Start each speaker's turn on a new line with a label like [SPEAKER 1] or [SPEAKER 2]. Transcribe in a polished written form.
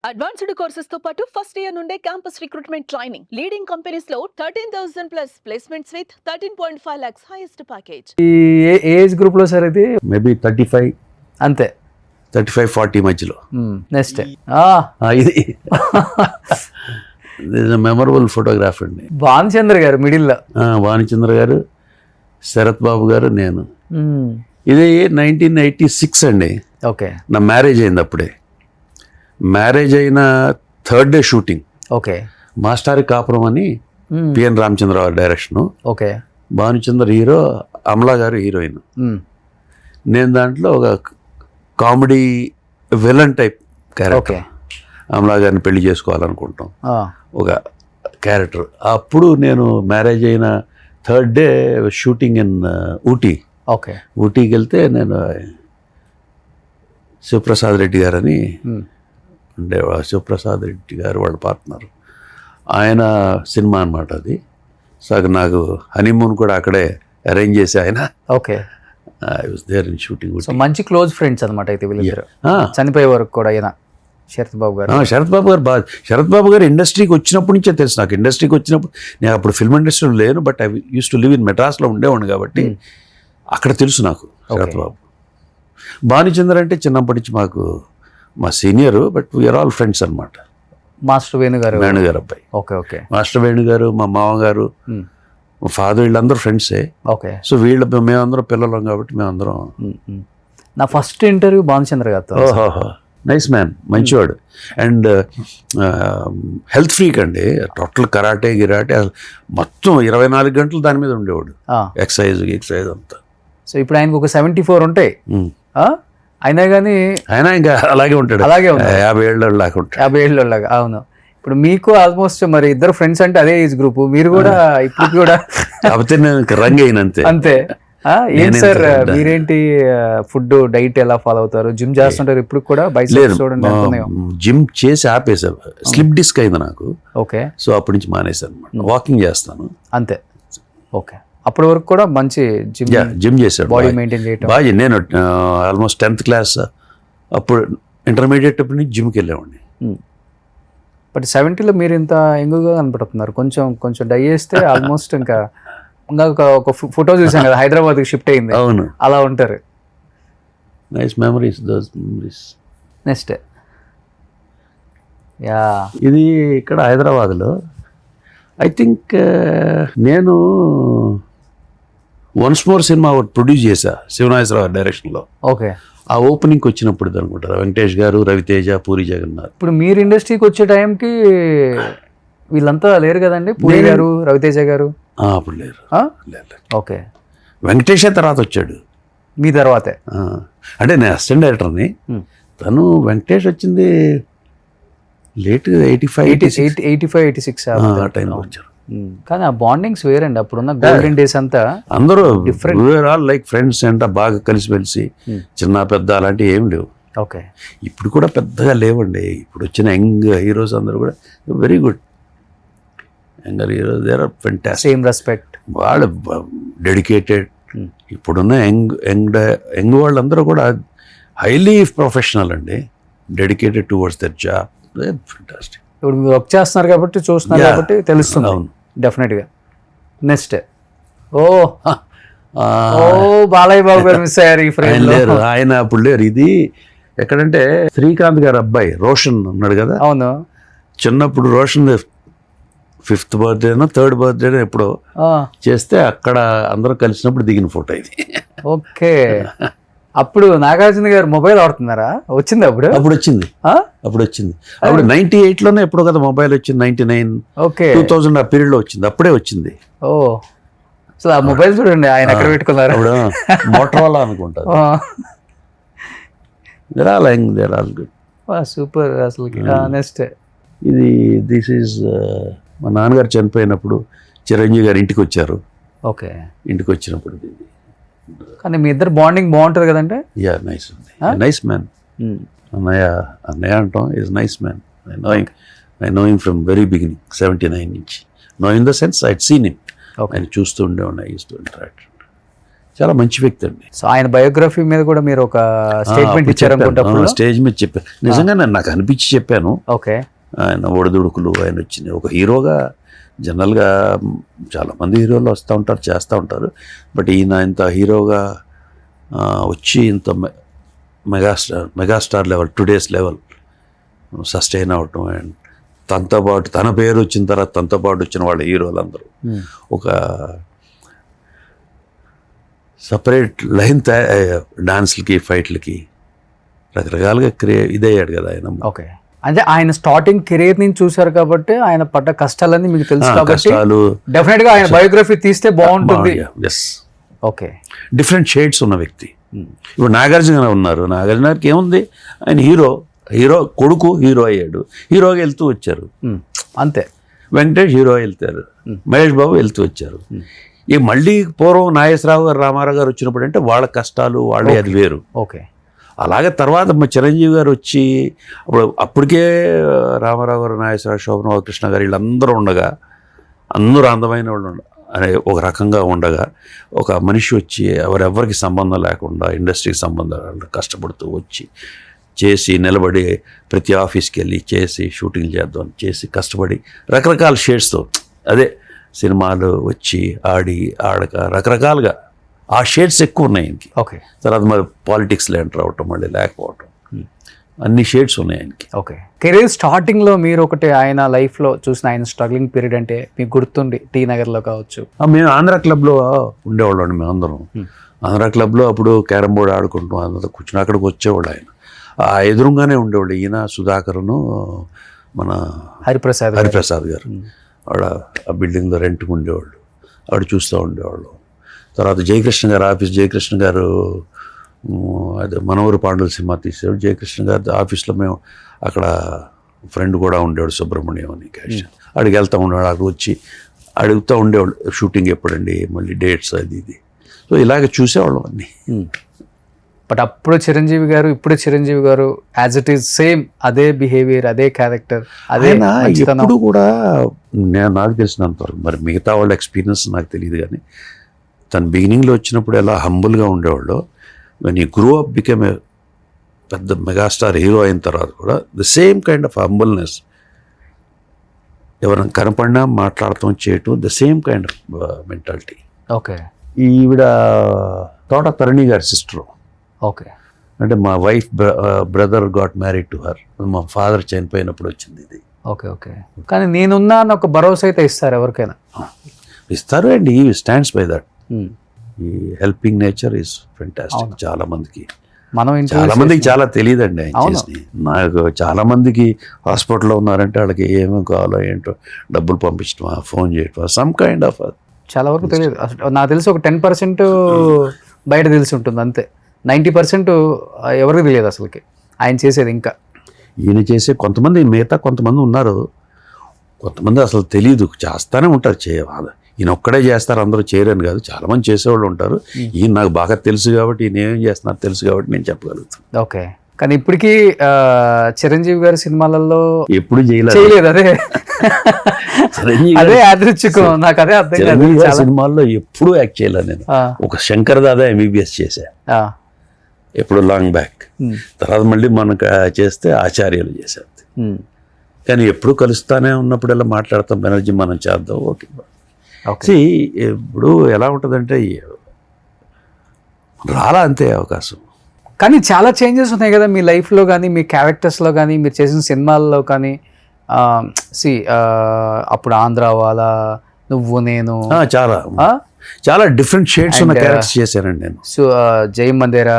[SPEAKER 1] Advanced courses తో పాటు first year నుండే campus recruitment training leading companies లో 13,000 plus placements with 13.5 lakhs highest package.
[SPEAKER 2] ఈ ఏజ్ గ్రూప్ లో సార్ ఇది
[SPEAKER 3] మేబీ 35,
[SPEAKER 2] అంతే
[SPEAKER 3] 40 మధ్యలో.
[SPEAKER 2] నెక్స్ట్
[SPEAKER 3] ఇది మెమరబుల్ ఫోటోగ్రాఫ్ అండి.
[SPEAKER 2] భానుచంద్ర గారు మిడిల్ లో.
[SPEAKER 3] భానుచంద్ర గారు, శరత్ బాబు గారు, నేను. ఇది 1986 అండి.
[SPEAKER 2] ఓకే
[SPEAKER 3] నా మ్యారేజ్ అయింది అప్పుడే. మ్యారేజ్ అయిన third day shooting.
[SPEAKER 2] Okay
[SPEAKER 3] Mastari Kapuram అని P N Ramachandra Rao direction.
[SPEAKER 2] Okay
[SPEAKER 3] Bhanuchandra hero, Amala garu heroine. నేను దాంట్లో ఒక comedy villain type character. Amala గారిని పెళ్లి చేసుకోవాలనుకుంటాం, ఒక క్యారెక్టర్. అప్పుడు నేను మ్యారేజ్ అయిన third day shooting in Ooty.
[SPEAKER 2] Okay
[SPEAKER 3] ఊటీకి వెళ్తే నేను శివప్రసాద్ రెడ్డి గారని ఉండేవాడు. శివప్రసాద్ రెడ్డి గారు వాళ్ళ పార్ట్నర్. ఆయన సినిమా అనమాట అది. సో నాకు హనీమూన్ కూడా అక్కడే అరేంజ్ చేసి ఆయన.
[SPEAKER 2] Okay
[SPEAKER 3] I was there in shooting.
[SPEAKER 2] So మంచి క్లోజ్ ఫ్రెండ్స్ అనమాట అయితే వీళ్ళిద్దరు. చనిపోయే వరకు కూడా అయినా శరత్ బాబు గారు.
[SPEAKER 3] శరత్ బాబు గారు బాగా. శరత్ బాబు గారు ఇండస్ట్రీకి వచ్చినప్పటి నుంచే తెలుసు నాకు. ఇండస్ట్రీకి వచ్చినప్పుడు నేను అప్పుడు ఫిల్మ్ ఇండస్ట్రీలో లేను, but I use to live in మెడ్రాస్లో ఉండేవాడిని కాబట్టి అక్కడ తెలుసు నాకు శరత్ బాబు. భానుచంద్ర అంటే చిన్నప్పటి నుంచి మాకు మా senior, but we are all friends అనమాట.
[SPEAKER 2] మాస్టర్ వేణుగారు
[SPEAKER 3] అబ్బాయి.
[SPEAKER 2] ఓకే ఓకే
[SPEAKER 3] మాస్టర్ వేణుగారు, మా మామగారు, మా ఫాదర్, వీళ్ళందరూ ఫ్రెండ్స్.
[SPEAKER 2] ఓకే
[SPEAKER 3] సో మేమందరం పిల్లలం కాబట్టి మేమందరం.
[SPEAKER 2] నా ఫస్ట్ ఇంటర్వ్యూ భానుచంద్ర గారితో.
[SPEAKER 3] ఓహో, నైస్ మ్యాన్, మంచివాడు. అండ్ హెల్త్ ఫ్రీక్ అండి. టోటల్ కరాటే గిరాటే మొత్తం 24 గంటలు దాని మీద ఉండేవాడు. ఎక్సైజ్ అంతా.
[SPEAKER 2] సో ఇప్పుడు ఆయనకు ఒక 74 ఉంటాయి. అయినా కానీ
[SPEAKER 3] ఆయన ఇంకా అలాగే ఉంటాడు.
[SPEAKER 2] అలాగే ఉంటాడు.
[SPEAKER 3] 50 ఏళ్ళ లాగా ఉంటాడు.
[SPEAKER 2] 50 ఏళ్ళ లాగా. అవును. ఇప్పుడు మీకు ఆల్మోస్ట్ మరి ఇద్దరు ఫ్రెండ్స్ అంటే అదే ఏజ్ గ్రూప్. మీరు కూడా ఇప్పుడు కూడా
[SPEAKER 3] కాకపోతే నేను రంగ్ అయిన
[SPEAKER 2] అంతే. ఏం సార్ మీరేంటి ఫుడ్ డైట్ ఎలా ఫాలో అవుతారు? జిమ్ చేస్తుంటారు ఇప్పుడు కూడా? చూడండి,
[SPEAKER 3] జిమ్ చేసి ఆపేసా. స్లిప్ డిస్క్ అయింది నాకు.
[SPEAKER 2] ఓకే.
[SPEAKER 3] సో అప్పటి నుంచి మానేశాను అనమాట. వాకింగ్ చేస్తాను
[SPEAKER 2] అంతే. ఓకే. అప్పటి వరకు కూడా మంచి
[SPEAKER 3] జిమ్ చేశాడు,
[SPEAKER 2] బాడీ మెయింటైన్ చేయడం
[SPEAKER 3] బాగా. నేను ఆల్మోస్ట్ 10th క్లాస్ అప్పుడు, ఇంటర్మీడియట్ అప్పటి నుంచి జిమ్కి వెళ్ళేవాడిని.
[SPEAKER 2] బట్ 70లో మీరు ఇంత యంగ్గా కనపడుతున్నారు. కొంచెం డై చేస్తే ఆల్మోస్ట్ ఇంకా ఒక ఫోటో చూసాం కదా, హైదరాబాద్కి షిఫ్ట్ అయింది.
[SPEAKER 3] అవును,
[SPEAKER 2] అలా ఉంటారు.
[SPEAKER 3] Nice memories, those memories.
[SPEAKER 2] Next yeah,
[SPEAKER 3] ఇది ఇక్కడ హైదరాబాద్లో ఐ థింక్ నేను వన్స్ మోర్ సినిమా ఒకటి ప్రొడ్యూస్ చేశా, శివనాగేశ్వరరావు డైరెక్షన్లో.
[SPEAKER 2] ఓకే.
[SPEAKER 3] ఆ ఓపెనింగ్కి వచ్చినప్పుడు అనుకుంటారు వెంకటేష్ గారు, రవితేజ, పూరి జగన్నాథ్.
[SPEAKER 2] ఇప్పుడు మీరు ఇండస్ట్రీకి వచ్చే టైంకి వీళ్ళంతా లేరు కదండి, పూరి గారు, రవితేజ గారు?
[SPEAKER 3] అప్పుడు లేరు.
[SPEAKER 2] ఓకే.
[SPEAKER 3] వెంకటేషే తర్వాత వచ్చాడు.
[SPEAKER 2] మీ తర్వాతే?
[SPEAKER 3] అంటే నేను అసిస్టెంట్ డైరెక్టర్ని. తను వెంకటేష్ వచ్చింది లేట్గా
[SPEAKER 2] 85, 86
[SPEAKER 3] ఆ టైంలో వచ్చారు.
[SPEAKER 2] కానీ ఆ బాండింగ్స్ వేరండి. అప్పుడున్న గోల్డెన్ డేస్ అంతా.
[SPEAKER 3] అందరూ డిఫరెంట్, ఆల్ లైక్ ఫ్రెండ్స్ అంట, బాగా కలిసిమెలిసి. చిన్న పెద్ద అలాంటివి ఏం లేవు.
[SPEAKER 2] ఓకే.
[SPEAKER 3] ఇప్పుడు కూడా పెద్దగా లేవండి. ఇప్పుడు వచ్చిన యంగ్ హీరోస్ అందరూ కూడా very good. Younger heroes they are fantastic.
[SPEAKER 2] Same respect.
[SPEAKER 3] వాళ్ళు డెడికేటెడ్. ఇప్పుడున్న యంగ్ వాళ్ళందరూ కూడా హైలీ ప్రొఫెషనల్ అండి, dedicated towards their job. Fantastic.
[SPEAKER 2] ఇప్పుడు మీరు వర్క్ చేస్తున్నారు కాబట్టి, చూస్తున్నారు కాబట్టి తెలుస్తుంది. అవును, డెఫినెట్గా. నెక్స్ట్ బాలయ్య బాబు గారు మిస్ అయ్యారు ఈ ఫ్రేమ్ లో.
[SPEAKER 3] ఆయన అప్పుడు లేరు. ఇది ఎక్కడంటే శ్రీకాంత్ గారు అబ్బాయి రోషన్ ఉన్నాడు కదా.
[SPEAKER 2] అవును.
[SPEAKER 3] చిన్నప్పుడు రోషన్ 5th బర్త్డేనో 3rd బర్త్డేనో ఎప్పుడో చేస్తే అక్కడ అందరూ కలిసినప్పుడు దిగిన ఫోటో ఇది.
[SPEAKER 2] ఓకే. అప్పుడు నాగార్జున గారు మొబైల్ వాడుతున్నారా? వచ్చింది అప్పుడు
[SPEAKER 3] వచ్చింది. అప్పుడు 98లోనే ఎప్పుడో కదా మొబైల్ వచ్చింది. 99,
[SPEAKER 2] ఓకే,
[SPEAKER 3] 2000 ఆ పీరియడ్ లో వచ్చింది. అప్పుడే వచ్చింది.
[SPEAKER 2] ఓ, సో ఆ మొబైల్ చూడండి ఆయన ఎక్కడ పెట్టుకున్నారు.
[SPEAKER 3] అప్పుడు మోటరోలా అనుకుంటారు.
[SPEAKER 2] సూపర్ అసలు. నెక్స్ట్
[SPEAKER 3] ఇది దిస్ ఈజ్ మా నాన్నగారు చనిపోయినప్పుడు చిరంజీవి గారు ఇంటికి వచ్చారు.
[SPEAKER 2] ఓకే.
[SPEAKER 3] ఇంటికి వచ్చినప్పుడు
[SPEAKER 2] కానీ మీ ఇద్దరు బాండింగ్ బాగుంటుంది కదంటే.
[SPEAKER 3] Yeah, nice nice man. అన్నయ్య అంటాం. Is nice man. I know him from very beginning, 79 నుంచి. Know in the sense I seen him. ఆయన చూస్తూ ఉండేవాడిని. I use to interact. చాలా మంచి వ్యక్తి అండి.
[SPEAKER 2] సో ఆయన బయోగ్రఫీ మీద కూడా మీరు ఒక స్టేట్మెంట్ ఇచ్చారనుకుంటా.
[SPEAKER 3] స్టేజ్ మీద చెప్పాను, నిజంగా నాకు అనిపించి చెప్పాను.
[SPEAKER 2] ఓకే.
[SPEAKER 3] ఆయన ఒడిదుడుకులు ఆయన వచ్చినాయి. ఒక హీరోగా జనరల్గా చాలామంది హీరోలు వస్తూ ఉంటారు, చేస్తూ ఉంటారు. బట్ ఈయన ఇంత హీరోగా వచ్చి ఇంత megastar level, today's level sustain అవ్వటం, అండ్ తనతో పాటు తన పేరు వచ్చిన తర్వాత తనతో పాటు వచ్చిన వాళ్ళ హీరోలు అందరూ ఒక సపరేట్ లైన్ డాన్స్లకి, ఫైట్లకి రకరకాలుగా ఇదయ్యాడు కదా ఆయన.
[SPEAKER 2] ఓకే. అంటే ఆయన స్టార్టింగ్ కెరీర్ నుంచి చూసారు కాబట్టి ఆయన పడ్డ కష్టాలన్నీ మీకు తెలుసు కాబట్టి డెఫినెట్ గా ఆయన బయోగ్రఫీ తీస్తే బాగుంటుంది. ఓకే.
[SPEAKER 3] డిఫరెంట్ షేడ్స్ ఉన్న వ్యక్తి. ఇప్పుడు నాగార్జున ఉన్నారు, నాగార్జున గారికి ఏముంది, ఆయన హీరో కొడుకు హీరో అయ్యాడు, హీరోగా వెళ్తూ వచ్చారు
[SPEAKER 2] అంతే.
[SPEAKER 3] వెంకటేష్ హీరో వెళ్తారు, మహేష్ బాబు వెళ్తూ వచ్చారు. ఇక మళ్ళీ పూర్వం నాగేశ్వరరావు గారు, రామారావు గారు వచ్చినప్పుడు అంటే వాళ్ళ కష్టాలు వాళ్ళే, అది వేరు.
[SPEAKER 2] ఓకే. అలాగే
[SPEAKER 3] తర్వాత మా చిరంజీవి గారు వచ్చి అప్పటికే రామారావు గారు, నాగేశ్వరరావు, శోభన్ కృష్ణ గారు వీళ్ళందరూ ఉండగా, అందరూ అందమైన వాళ్ళు అనే ఒక రకంగా ఉండగా, ఒక మనిషి వచ్చి ఎవరెవరికి సంబంధం లేకుండా ఇండస్ట్రీకి సంబంధం కష్టపడుతూ వచ్చి చేసి నిలబడి ప్రతి ఆఫీస్కి వెళ్ళి చేసి షూటింగ్ చేద్దాం చేసి కష్టపడి రకరకాల షేడ్స్తో, అదే సినిమాలు వచ్చి ఆడక రకరకాలుగా ఆ షేడ్స్ ఎక్కువ ఉన్నాయి ఆయనకి.
[SPEAKER 2] ఓకే.
[SPEAKER 3] తర్వాత మరి పాలిటిక్స్లో ఎంటర్ అవ్వటం, మళ్ళీ లేకపోవటం, అన్ని షేడ్స్ ఉన్నాయి ఆయనకి.
[SPEAKER 2] ఓకే. కెరీర్ స్టార్టింగ్లో మీరు ఒకటి ఆయన లైఫ్లో చూసిన ఆయన స్ట్రగ్లింగ్ పీరియడ్ అంటే మీకు గుర్తుండి టీ నగర్లో కావచ్చు?
[SPEAKER 3] మేము ఆంధ్ర క్లబ్లో ఉండేవాళ్ళం. మేము అందరం ఆంధ్ర క్లబ్లో అప్పుడు క్యారమ్ బోర్డ్ ఆడుకుంటాం, అందరూ కూర్చుని అక్కడికి వచ్చేవాళ్ళు. ఆయన ఎదురుగానే ఉండేవాళ్ళు. ఈయన సుధాకర్ను, మన హరిప్రసాద్ గారు ఆవిడ ఆ బిల్డింగ్లో రెంట్కి ఉండేవాళ్ళు. ఆవిడ చూస్తూ ఉండేవాళ్ళు. తర్వాత జయకృష్ణ గారు ఆఫీస్, జయకృష్ణ గారు అదే మనవరు పాండుల సినిమా తీసేవాడు. జయకృష్ణ గారు ఆఫీస్లో మేము అక్కడ ఫ్రెండ్ కూడా ఉండేవాడు, సుబ్రహ్మణ్యం అని క్యాష్. అడిగి వెళ్తూ ఉండేవాడు, అక్కడికి వచ్చి అడుగుతూ ఉండేవాళ్ళు షూటింగ్ ఎప్పుడండి, మళ్ళీ డేట్స్, అది ఇది. సో ఇలాగ చూసేవాళ్ళం అన్నీ.
[SPEAKER 2] బట్ అప్పుడు చిరంజీవి గారు, ఇప్పుడు చిరంజీవి గారు యాజ్ ఇట్ ఈస్ సేమ్ అదే బిహేవియర్, అదే క్యారెక్టర్, అదే
[SPEAKER 3] ఎప్పుడు కూడా నాకు తెలిసినంతవరకు, మరి మిగతా వాళ్ళ ఎక్స్పీరియన్స్ నాకు తెలియదు, కానీ తన బిగినింగ్లో వచ్చినప్పుడు ఎలా హంబుల్గా ఉండేవాళ్ళు, వెన్ ఈ గ్రో అప్ బికమ్ ఏ పెద్ద మెగాస్టార్ హీరో అయిన తర్వాత కూడా the same kind of humbleness. ఎవరైనా కనపడినా మాట్లాడటం, చేయటం, the same kind of mentality.
[SPEAKER 2] Okay.
[SPEAKER 3] ఈవిడ తోట తరణి గారి సిస్టరు.
[SPEAKER 2] ఓకే.
[SPEAKER 3] అంటే మా wife brother got married to her. మా ఫాదర్ చనిపోయినప్పుడు వచ్చింది ఇది.
[SPEAKER 2] ఓకే. ఓకే. కానీ నేనున్నా అని ఒక భరోసా అయితే ఇస్తారు ఎవరికైనా.
[SPEAKER 3] ఇస్తారు, అండ్ ఈ స్టాండ్స్ బై దట్. ఈ హెల్పింగ్ నేచర్ ఈస్ ఫెంటాస్టిక్. చాలా మందికి చాలా తెలియదండి ఆయన చేసి. నాకు చాలా మందికి హాస్పిటల్లో ఉన్నారంటే వాళ్ళకి ఏమేమి కావాలో ఏంటో డబ్బులు పంపించడమా, ఫోన్ చేయటమా, సమ్ కైండ్ ఆఫ్.
[SPEAKER 2] చాలా వరకు తెలియదు. నాకు తెలిసి ఒక 10% బయట తెలిసి ఉంటుంది అంతే. 90% ఎవరికి తెలియదు అసలుకి ఆయన చేసేది. ఇంకా
[SPEAKER 3] ఈయన చేసే మిగతా కొంతమంది ఉన్నారు, కొంతమంది అసలు తెలియదు, చేస్తానే ఉంటారు. ఈయన ఒక్కడే చేస్తారు, అందరూ చేయరని కాదు, చాలా మంది చేసేవాళ్ళు ఉంటారు. ఈయన నాకు బాగా తెలుసు కాబట్టి, ఈయన ఏం చేస్తున్నారు తెలుసు కాబట్టి నేను చెప్పగలుగుతాను.
[SPEAKER 2] ఓకే. కానీ ఇప్పటికీ చిరంజీవి గారి సినిమాలలో
[SPEAKER 3] ఎప్పుడు చేయలేదు.
[SPEAKER 2] అదే యాదృచ్ఛికం, నాకు అదే అర్థం కాదు.
[SPEAKER 3] సినిమాల్లో ఎప్పుడు యాక్ట్ చేయలేదు నేను. ఒక శంకర్ దాదా MBBS చేశా ఎప్పుడు లాంగ్ బ్యాక్. తర్వాత మళ్ళీ మనకు చేస్తే ఆచార్యులు చేశారు. కానీ ఎప్పుడు కలుస్తానే ఉన్నప్పుడల్లా మాట్లాడతాం, బెనర్జీ మనం చేద్దాం, ఓకే. ఇప్పుడు ఎలా ఉంటుందంటే రాలా అంతే అవకాశం.
[SPEAKER 2] కానీ చాలా చేంజెస్ ఉన్నాయి కదా మీ లైఫ్లో కానీ, మీ క్యారెక్టర్స్లో కానీ, మీరు చేసిన సినిమాల్లో కానీ. అప్పుడు ఆంధ్ర వాళ్ళ, నువ్వు నేను,
[SPEAKER 3] చాలా డిఫరెంట్ షేడ్స్ ఉన్న క్యారెక్టర్స్ చేశానండి నేను.
[SPEAKER 2] జై మందేరా,